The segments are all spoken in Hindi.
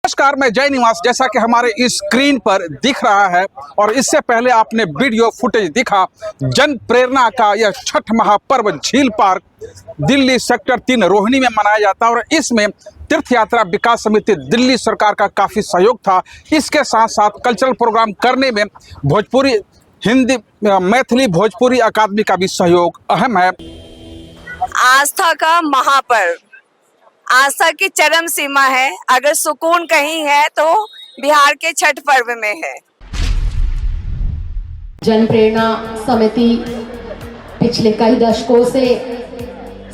नमस्कार, मैं जय निवास। जैसा कि हमारे इस स्क्रीन पर दिख रहा है और इससे पहले आपने वीडियो फुटेज दिखा, जन प्रेरणा का यह छठ महापर्व झील पार्क दिल्ली सेक्टर 3 रोहिणी में मनाया जाता है और इसमें तीर्थ यात्रा विकास समिति दिल्ली सरकार का काफ़ी सहयोग था। इसके साथ साथ कल्चरल प्रोग्राम करने में भोजपुरी, हिंदी, मैथिली भोजपुरी अकादमी का भी सहयोग अहम है। आस्था का महापर्व, आस्था की चरम सीमा है। अगर सुकून कहीं है तो बिहार के छठ पर्व में है। जन प्रेरणा समिति पिछले कई दशकों से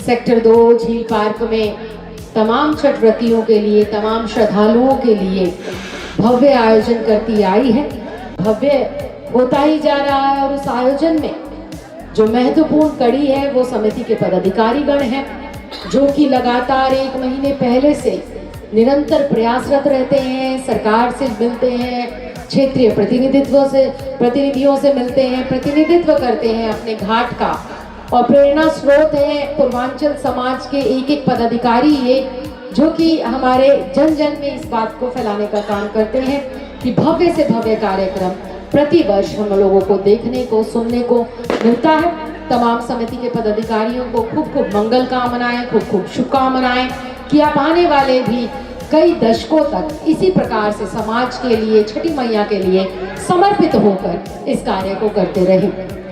सेक्टर 2 झील पार्क में तमाम छठ व्रतियों के लिए, तमाम श्रद्धालुओं के लिए भव्य आयोजन करती आई है। भव्य होता ही जा रहा है और उस आयोजन में जो महत्वपूर्ण कड़ी है वो समिति के पदाधिकारीगण हैं, जो कि लगातार 1 महीने पहले से निरंतर प्रयासरत रहते हैं, सरकार से मिलते हैं, क्षेत्रीय प्रतिनिधियों से मिलते हैं, प्रतिनिधित्व करते हैं अपने घाट का और प्रेरणा स्रोत हैं पूर्वांचल समाज के एक पदाधिकारी ये, जो कि हमारे जन जन में इस बात को फैलाने का काम करते हैं कि भव्य से भव्य कार्यक्रम प्रतिवर्ष हम लोगों को देखने को, सुनने को मिलता है। तमाम समिति के पदाधिकारियों को खूब मंगल कामनाएं, खूब शुभकामनाएं कि आप आने वाले भी कई दशकों तक इसी प्रकार से समाज के लिए, छठी मैया के लिए समर्पित होकर इस कार्य को करते रहे।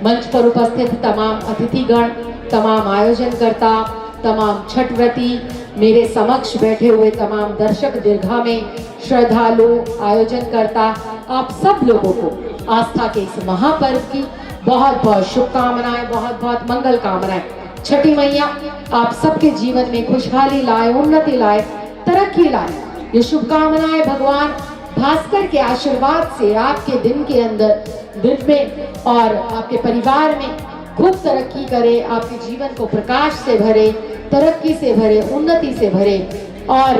मंच पर उपस्थित तमाम अतिथिगण, तमाम आयोजनकर्ता, तमाम छठ व्रती, मेरे समक्ष बैठे हुए तमाम दर्शक दीर्घा में श्रद्धालु, आयोजनकर्ता, आप सब लोगों को आस्था के इस महापर्व की बहुत बहुत शुभकामनाएं, बहुत बहुत मंगल कामनाएं। छठी मैया आप सबके जीवन में खुशहाली लाए, उन्नति लाए, तरक्की लाए। ये शुभकामनाएं भगवान भास्कर के आशीर्वाद से आपके दिन के अंदर, दिन में और आपके परिवार में खूब तरक्की करे, आपके जीवन को प्रकाश से भरे, तरक्की से भरे, उन्नति से भरे। और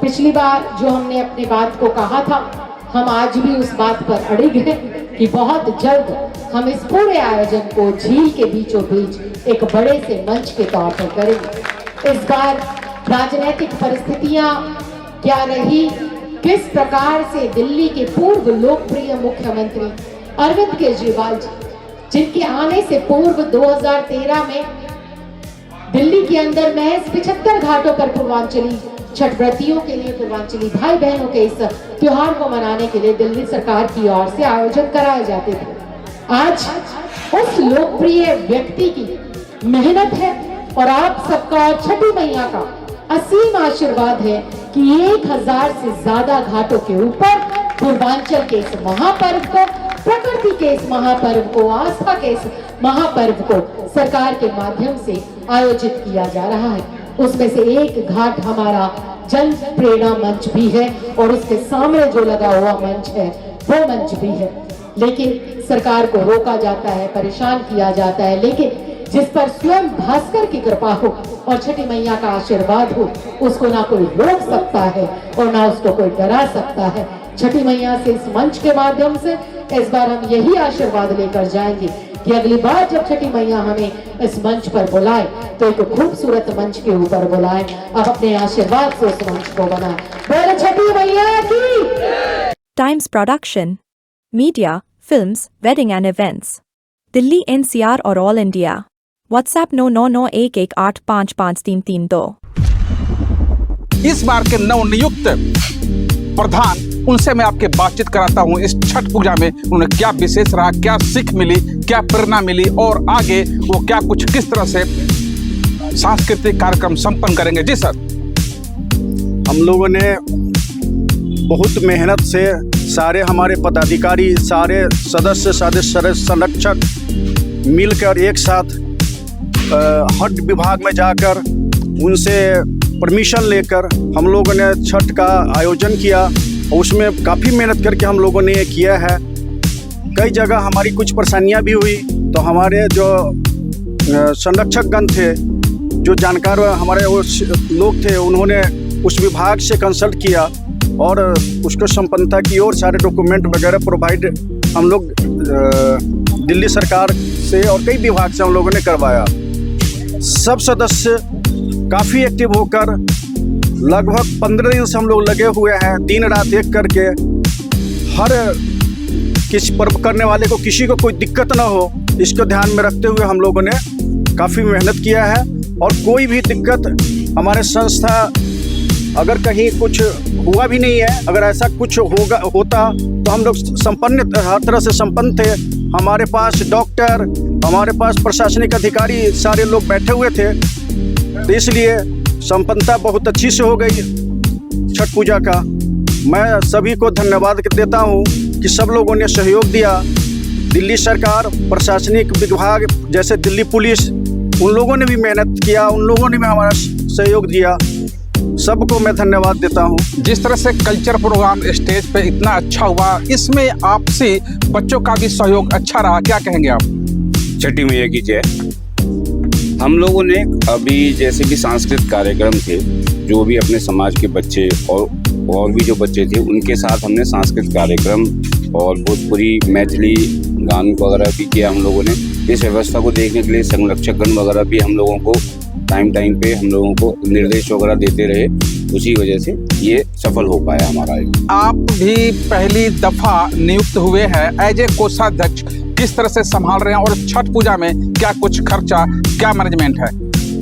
पिछली बार जो हमने अपनी बात को कहा था, हम आज भी उस बात पर अड़िग हैं कि बहुत जल्द हम इस पूरे आयोजन को झील के बीचों बीच एक बड़े से मंच के तौर पर करेंगे। इस बार राजनीतिक परिस्थितियां क्या रही, किस प्रकार से दिल्ली के पूर्व लोकप्रिय मुख्यमंत्री अरविंद केजरीवाल जी, जिनके आने से पूर्व 2013 में दिल्ली के अंदर महज 75 घाटों पर पूर्वांचली छठ व्रतियों के लिए, पूर्वांचली भाई बहनों के इस त्योहार को मनाने के लिए दिल्ली सरकार की ओर से आयोजन कराए जाते थे। आज उस लोकप्रिय व्यक्ति की मेहनत है और आप सबका और छठी मैया का असीम आशीर्वाद है कि 1000 से ज्यादा घाटों के ऊपर पूर्वांचल के इस महापर्व को, प्रकृति के इस महापर्व को, आस्था के इस महापर्व को सरकार के माध्यम से आयोजित किया जा रहा है। उसमें से एक घाट हमारा जन प्रेरणा मंच भी है और उसके सामने जो लगा हुआ मंच है वो मंच भी है। लेकिन सरकार को रोका जाता है, परेशान किया जाता है, लेकिन जिस पर स्वयं भास्कर की कृपा हो और छठी मैया का आशीर्वाद हो, उसको ना कोई रोक सकता है और ना उसको कोई डरा सकता है। छठी मैया से इस मंच के माध्यम से इस बार हम यही आशीर्वाद लेकर जाएंगे कि अगली बार जब छठी मैया हमें इस मंच पर बुलाए तो एक खूबसूरत मंच के ऊपर बुलाए, अब अपने आशीर्वाद से उस मंच को बनाए। बोले छठी मैया की। Times production, media, films, wedding and events, Delhi NCR और ऑल इंडिया। व्हाट्सएप 9991185532। इस बार के नवनियुक्त प्रधान, उनसे मैं आपके बातचीत कराता हूँ इस छठ पूजा में उन्हें क्या विशेष रहा, क्या सीख मिली, क्या प्रेरणा मिली और आगे वो क्या कुछ किस तरह से सांस्कृतिक कार्यक्रम संपन्न करेंगे। जी सर। हम लोगों ने बहुत मेहनत से सारे हमारे पदाधिकारी, सारे सदस्य, सारे संरक्षक मिलकर एक साथ हज विभाग में जाकर उनसे परमिशन लेकर हम लोगों ने छठ का आयोजन किया। उसमें काफ़ी मेहनत करके हम लोगों ने ये किया है। कई जगह हमारी कुछ परेशानियां भी हुई, तो हमारे जो संरक्षकगण थे, जो जानकार हमारे वो लोग थे, उन्होंने उस विभाग से कंसल्ट किया और उसको संपन्नता की और सारे डॉक्यूमेंट वगैरह प्रोवाइड हम लोग दिल्ली सरकार से और कई विभाग से हम लोगों ने करवाया। सब सदस्य काफ़ी एक्टिव होकर लगभग 15 दिन से हम लोग लगे हुए हैं, दिन रात एक करके। हर किस पर्व करने वाले को किसी को कोई दिक्कत ना हो, इसको ध्यान में रखते हुए हम लोगों ने काफ़ी मेहनत किया है। और कोई भी दिक्कत हमारे संस्था, अगर कहीं कुछ हुआ भी नहीं है, अगर ऐसा कुछ होता तो हम लोग संपन्न, हर तरह से संपन्न थे। हमारे पास डॉक्टर, हमारे पास प्रशासनिक अधिकारी सारे लोग बैठे हुए थे, तो इसलिए संपन्नता बहुत अच्छी से हो गई छठ पूजा का। मैं सभी को धन्यवाद देता हूँ कि सब लोगों ने सहयोग दिया। दिल्ली सरकार, प्रशासनिक विभाग जैसे दिल्ली पुलिस, उन लोगों ने भी मेहनत किया, उन लोगों ने भी हमारा सहयोग दिया। सबको मैं धन्यवाद देता हूँ। जिस तरह से कल्चर प्रोग्राम स्टेज पे इतना अच्छा हुआ, इसमें आपसी बच्चों का भी सहयोग अच्छा रहा, क्या कहेंगे आप? छठी मैया की जय। हम लोगों ने अभी जैसे कि सांस्कृतिक कार्यक्रम थे, जो भी अपने समाज के बच्चे और भी जो बच्चे थे, उनके साथ हमने सांस्कृतिक कार्यक्रम और भोजपुरी मैथिली गान वगैरह भी किया हम लोगों ने। इस व्यवस्था को देखने के लिए संरक्षकगण वगैरह भी हम लोगों को टाइम पे हम लोगों को निर्देश वगैरह देते रहे, उसी वजह से ये सफल हो पाया हमारा। आप भी पहली दफा नियुक्त हुए हैं एज ए कोषाध्यक्ष, किस तरह से संभाल रहे हैं और छठ पूजा में क्या कुछ खर्चा, क्या मैनेजमेंट है?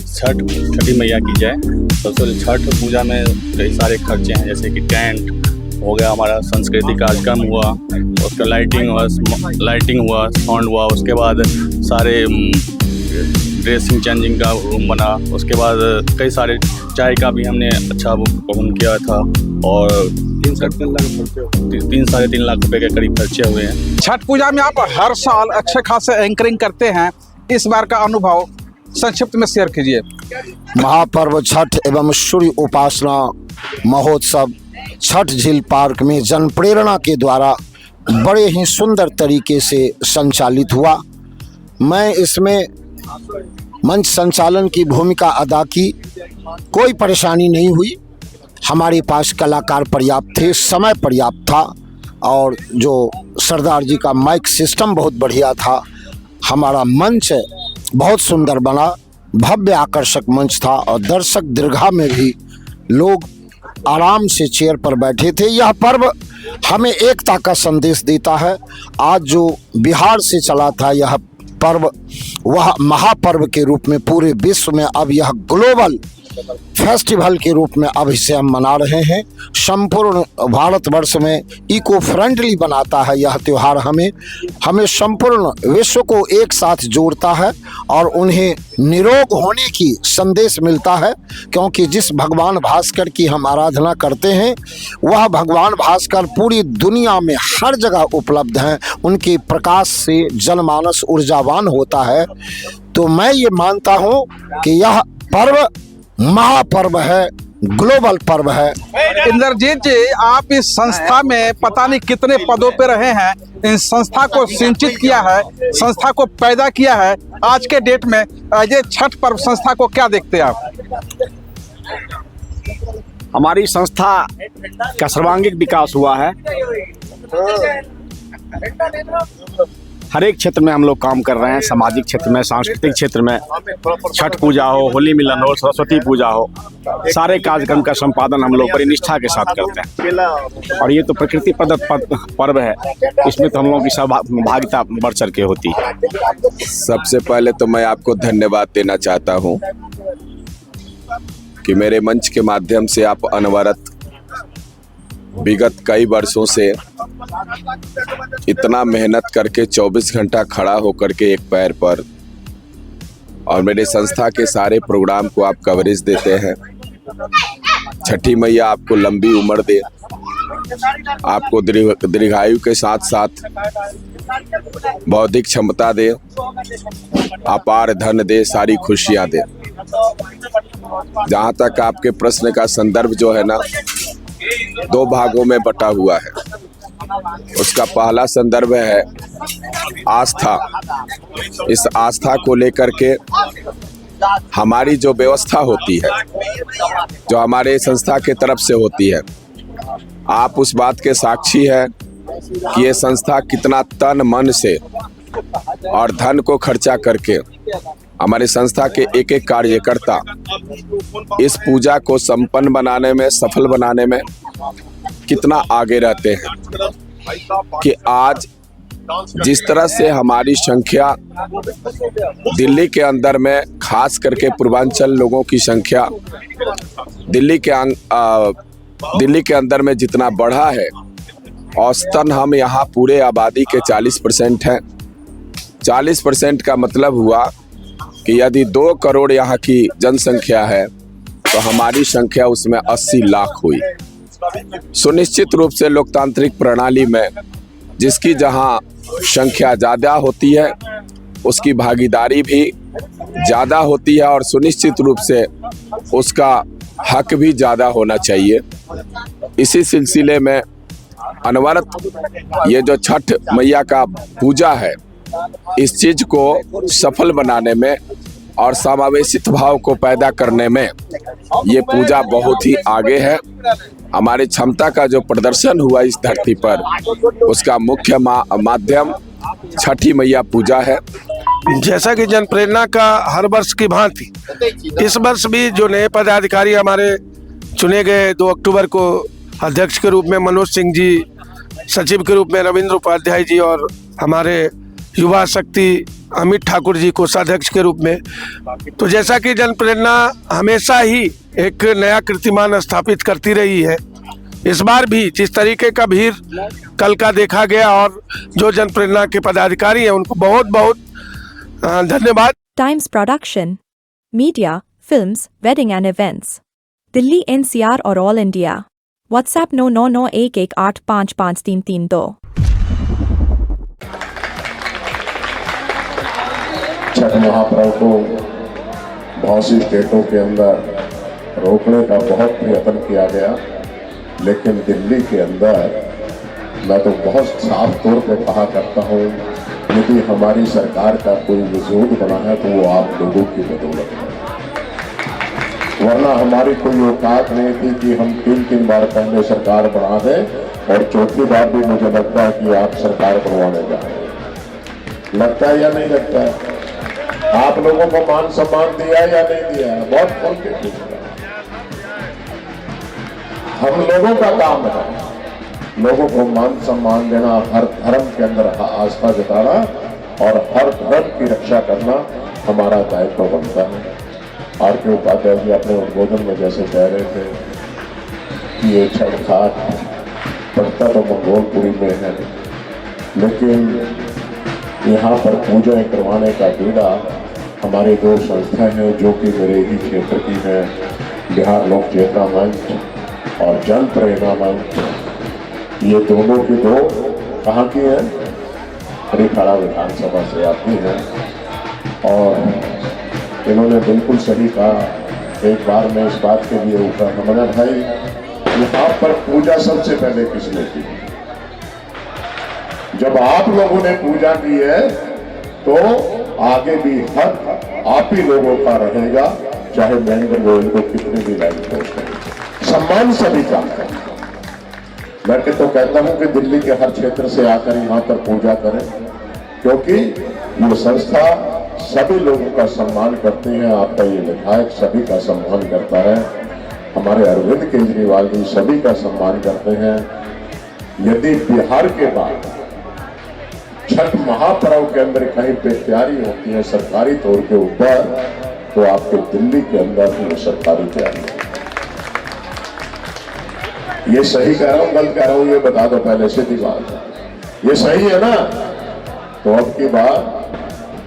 छठी मैया की जय। सबसे पहले छठ पूजा में कई सारे खर्चे हैं, जैसे कि टेंट हो गया, हमारा सांस्कृतिक कार्यक्रम हुआ, उसका लाइटिंग हुआ, साउंड हुआ, उसके बाद सारे ड्रेसिंग चेंजिंग का रूम बना, उसके बाद कई सारे चाय का भी हमने अच्छा प्रबंध किया था, और 3-3.5 लाख रुपए के करीब खर्चे हुए हैं। छठ पूजा में आप हर साल अच्छे खासे एंकरिंग करते हैं, इस बार का अनुभव संक्षिप्त में शेयर कीजिए। महापर्व छठ एवं सूर्य उपासना महोत्सव छठ झील पार्क में जन प्रेरणा के द्वारा बड़े ही सुंदर तरीके से संचालित हुआ। मैं इसमें मंच संचालन की भूमिका अदा की, कोई परेशानी नहीं हुई। हमारे पास कलाकार पर्याप्त थे, समय पर्याप्त था, और जो सरदार जी का माइक सिस्टम बहुत बढ़िया था। हमारा मंच बहुत सुंदर बना, भव्य आकर्षक मंच था, और दर्शक दीर्घा में भी लोग आराम से चेयर पर बैठे थे। यह पर्व हमें एकता का संदेश देता है। आज जो बिहार से चला था यह पर्व, वह महापर्व के रूप में पूरे विश्व में अब यह ग्लोबल फेस्टिवल के रूप में अब इसे हम मना रहे हैं। संपूर्ण भारतवर्ष में इको फ्रेंडली बनाता है यह त्यौहार, हमें संपूर्ण विश्व को एक साथ जोड़ता है और उन्हें निरोग होने की संदेश मिलता है, क्योंकि जिस भगवान भास्कर की हम आराधना करते हैं वह भगवान भास्कर पूरी दुनिया में हर जगह उपलब्ध हैं। उनके प्रकाश से जनमानस ऊर्जावान होता है। तो मैं ये मानता हूँ कि यह पर्व महापर्व है, ग्लोबल पर्व है। इंद्रजीत जी, आप इस संस्था में पता नहीं कितने पदों पे रहे हैं, इन संस्था को सिंचित किया है, संस्था को पैदा किया है। आज के डेट में एज ए छठ पर्व संस्था को क्या देखते हैं आप? हमारी संस्था का सर्वांगीण विकास हुआ है। हर एक क्षेत्र में हम लोग काम कर रहे हैं, सामाजिक क्षेत्र में, सांस्कृतिक क्षेत्र में, छठ पूजा हो, होली मिलन हो, सरस्वती पूजा हो, सारे कार्यक्रम का संपादन हम लोग बड़ी निष्ठा के साथ करते हैं। और ये तो प्रकृति प्रदत्त पर्व है, इसमें तो हम लोगों की सहभागिता बढ़ चढ़ के होती है। सबसे पहले तो मैं आपको धन्यवाद देना चाहता हूँ कि मेरे मंच के माध्यम से आप अनवरत विगत कई वर्षों से इतना मेहनत करके 24 घंटा खड़ा होकर के एक पैर पर, और मेरे संस्था के सारे प्रोग्राम को आप कवरेज देते हैं। छठी मैया आपको लंबी उम्र दे, आपको दीर्घायु के साथ साथ बौद्धिक क्षमता दे, अपार धन दे, सारी खुशियां दे। जहाँ तक आपके प्रश्न का संदर्भ जो है ना, 2 भागों में बटा हुआ है। उसका पहला संदर्भ है आस्था। इस आस्था को लेकर के हमारी जो व्यवस्था होती है, जो हमारे संस्था के तरफ से होती है, आप उस बात के साक्षी हैं कि ये संस्था कितना तन मन से और धन को खर्चा करके हमारी संस्था के एक एक कार्यकर्ता इस पूजा को संपन्न बनाने में, सफल बनाने में कितना आगे रहते हैं कि आज जिस तरह से हमारी संख्या दिल्ली के अंदर में, खास करके पूर्वांचल लोगों की संख्या दिल्ली के अंदर में जितना बढ़ा है, औसतन हम यहाँ पूरे आबादी के 40% हैं। 40% का मतलब हुआ कि यदि 2 करोड़ यहाँ की जनसंख्या है तो हमारी संख्या उसमें 80 लाख हुई। सुनिश्चित रूप से लोकतांत्रिक प्रणाली में जिसकी जहाँ संख्या ज़्यादा होती है उसकी भागीदारी भी ज़्यादा होती है और सुनिश्चित रूप से उसका हक भी ज़्यादा होना चाहिए। इसी सिलसिले में अनवरत ये जो छठ मैया का पूजा है, इस चीज़ को सफल बनाने में और समावेशित भाव को पैदा करने में ये पूजा बहुत ही आगे है। हमारी क्षमता का जो प्रदर्शन हुआ इस धरती पर, उसका मुख्य माध्यम छठी मैया पूजा है। जैसा कि जन प्रेरणा का हर वर्ष की भांति इस वर्ष भी जो नए पदाधिकारी हमारे चुने गए 2 अक्टूबर को अध्यक्ष के रूप में मनोज सिंह जी, सचिव के रूप में रविंद्र उपाध्याय जी और हमारे युवा शक्ति अमित ठाकुर जी को कोषाध्यक्ष के रूप में, तो जैसा कि जन प्रेरणा हमेशा ही एक नया कीर्तिमान स्थापित करती रही है, इस बार भी जिस तरीके का भीड़ कल का देखा गया और जो जन प्रेरणा के पदाधिकारी हैं उनको बहुत बहुत धन्यवाद। Times production, media, films, wedding and events, Delhi NCR और ऑल इंडिया। व्हाट्सएप 9991185532। छठ महापर्व को बहुत सी स्टेटों के अंदर रोकने का बहुत प्रयत्न किया गया, लेकिन दिल्ली के अंदर मैं तो बहुत साफ तौर पे कहा करता हूँ, यदि हमारी सरकार का कोई वजूद बना है तो वो आप लोगों की बदौलत है। वरना हमारी कोई औकात नहीं थी कि हम 3 बार पहले सरकार बना दें और चौथी बार भी मुझे लगता है कि आप सरकार बनवाने जा रहे हैं। लगता है या नहीं लगता है? आप लोगों को मान सम्मान दिया या नहीं दिया है? बहुत खोल के पूछना। हम लोगों का काम है लोगों को मान सम्मान देना, हर धर्म के अंदर आस्था जताना और हर धर्म की रक्षा करना हमारा दायित्व बनता है। आर.के. उपाध्याय जी अपने उद्बोधन में जैसे कह रहे थे कि ये छठ घाट पड़ता तो मंगोलपुरी में है, लेकिन यहाँ पर पूजा करवाने का बीड़ा हमारी 2 संस्थाएं हैं जो कि मेरे ही क्षेत्र की हैं, बिहार लोक चेतना मंच और जन प्रेरणा मंच। ये दोनों की 2 कहाँ की हैं? हरिखाड़ा विधानसभा से आती हैं और इन्होंने बिल्कुल सही कहा। एक बार मैं इस बात के लिए ऊपर हमने भाई यहाँ पर पूजा सबसे पहले किसने की? जब आप लोगों ने पूजा की है तो आगे भी हक आप ही लोगों का रहेगा, चाहे महेंद्र गोयल को कितने भी लाइन पोस्ट करें। सम्मान सभी का है। मैं तो कहता हूं कि दिल्ली के हर क्षेत्र से आकर यहाँ पर पूजा करें, क्योंकि ये संस्था सभी लोगों का सम्मान करती है। आपका ये विधायक सभी का सम्मान करता है, हमारे अरविंद केजरीवाल जी सभी का सम्मान करते हैं। यदि बिहार के बाद छठ महापर्व के अंदर कहीं पे तैयारी होती है सरकारी तौर के ऊपर, तो आपके दिल्ली के अंदर ही सरकारी तैयारी है। ये सही कह रहा हूँ गलत कह रहा हूँ ये बता दो पहले, सीधी बात। ये सही है ना? तो अब की बात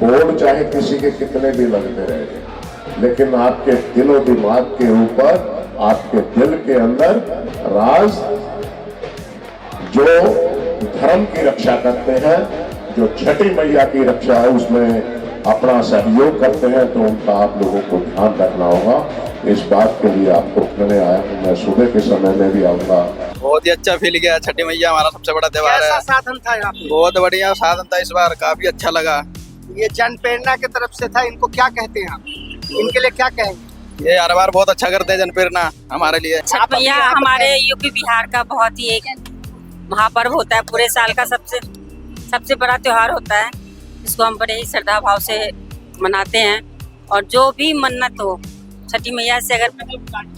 बोर्ड चाहे किसी के कितने भी लगते रहे, लेकिन आपके दिलो दिमाग के ऊपर, आपके दिल के अंदर राज जो धर्म की रक्षा करते हैं, जो छठी मैया की रक्षा है उसमें अपना सहयोग करते हैं, तो उनका आप लोगों को ध्यान रखना होगा। इस बात के लिए आपको कहने आया हूँ। मैं सुबह के समय में भी आऊँगा। बहुत ही अच्छा फील किया। छठी मैया हमारा सबसे बड़ा त्योहार है। साधन था यहाँ पे? बहुत बढ़िया साधन था, इस बार काफी अच्छा लगा। ये जन प्रेरणा की तरफ से था, इनको क्या कहते हैं आप? इनके लिए क्या कहेंगे? ये हर बार बहुत अच्छा करते हैं जन प्रेरणा हमारे लिए। छठ मैया हमारे यूपी बिहार का बहुत ही एक महापर्व होता है, पूरे साल का सबसे बड़ा त्योहार होता है। इसको हम बड़े ही श्रद्धा भाव से मनाते हैं और जो भी मन्नत हो छठी मैया से अगर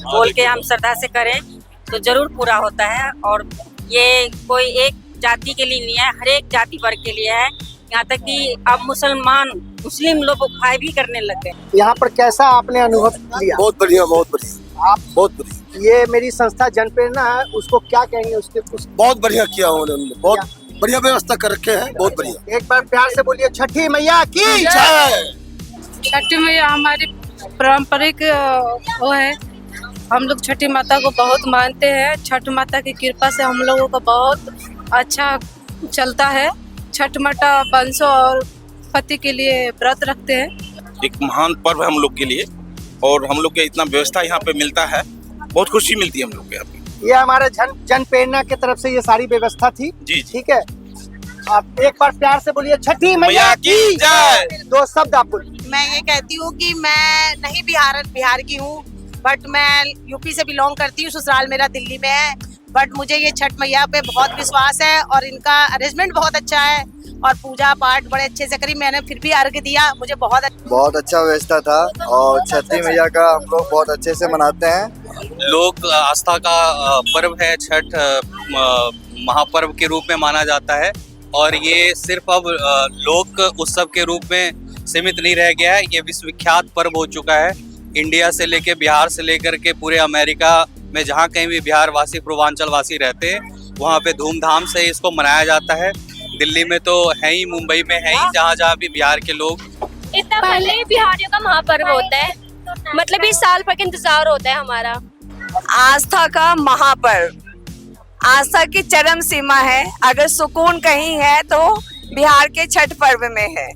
बोल के हम श्रद्धा से करें तो जरूर पूरा होता है। और ये कोई एक जाति के लिए नहीं है, हर एक जाति वर्ग के लिए है। यहाँ तक कि अब मुस्लिम लोग भाई भी करने लग गए। यहाँ पर कैसा आपने अनुभव लिया? बहुत बढ़िया, बहुत बढ़िया, आप बहुत बढ़िया, ये मेरी संस्था जन प्रेरणा है, उसको क्या कहेंगे? उसके कुछ बहुत बढ़िया किया उन्होंने, बहुत बढ़िया व्यवस्था कर रखे हैं, बहुत बढ़िया। एक बार प्यार से बोलिए छठी मैया की जय। छठी मैया हमारी पारंपरिक वो है, हम लोग छठी माता को बहुत मानते हैं। छठ माता की कृपा से हम लोगों को बहुत अच्छा चलता है। छठ माता वंशों और पति के लिए व्रत रखते हैं। एक महान पर्व है हम लोग के लिए और हम लोग के इतना व्यवस्था यहाँ पे मिलता है, बहुत खुशी मिलती है हम लोग के यहाँ पे। ये हमारे जन प्रेरणा की तरफ से ये सारी व्यवस्था थी। जी ठीक है, आप एक बार प्यार से बोलिए छठी मैया की जय। 2 शब्द आप बोलिए। मैं ये कहती हूँ कि मैं नहीं बिहार की हूँ, बट मैं यूपी से बिलोंग करती हूँ। ससुराल मेरा दिल्ली में है, बट मुझे ये छठ मैया पे बहुत विश्वास है और इनका अरेंजमेंट बहुत अच्छा है और पूजा पाठ बड़े अच्छे से करी। मैंने फिर भी अर्घ दिया, मुझे बहुत अच्छा व्यवस्था था और छठी मैया का हम लोग बहुत अच्छे से मनाते हैं। लोक आस्था का पर्व है छठ, महापर्व के रूप में माना जाता है और ये सिर्फ अब लोक उत्सव के रूप में सीमित नहीं रह गया है, ये विश्वविख्यात पर्व हो चुका है। इंडिया से लेके बिहार से लेकर के पूरे अमेरिका में जहाँ कहीं भी बिहार वासी पूर्वांचल वासी रहते हैं वहाँ पे धूमधाम से इसको मनाया जाता है। दिल्ली में तो है ही, मुंबई में है ही, जहाँ जहाँ भी बिहार के लोग। इतना पहले बिहारियों का महापर्व होता है, मतलब इस साल भर का इंतजार होता है हमारा। आस्था का महापर्व, आस्था की चरम सीमा है। अगर सुकून कहीं है तो बिहार के छठ पर्व में है।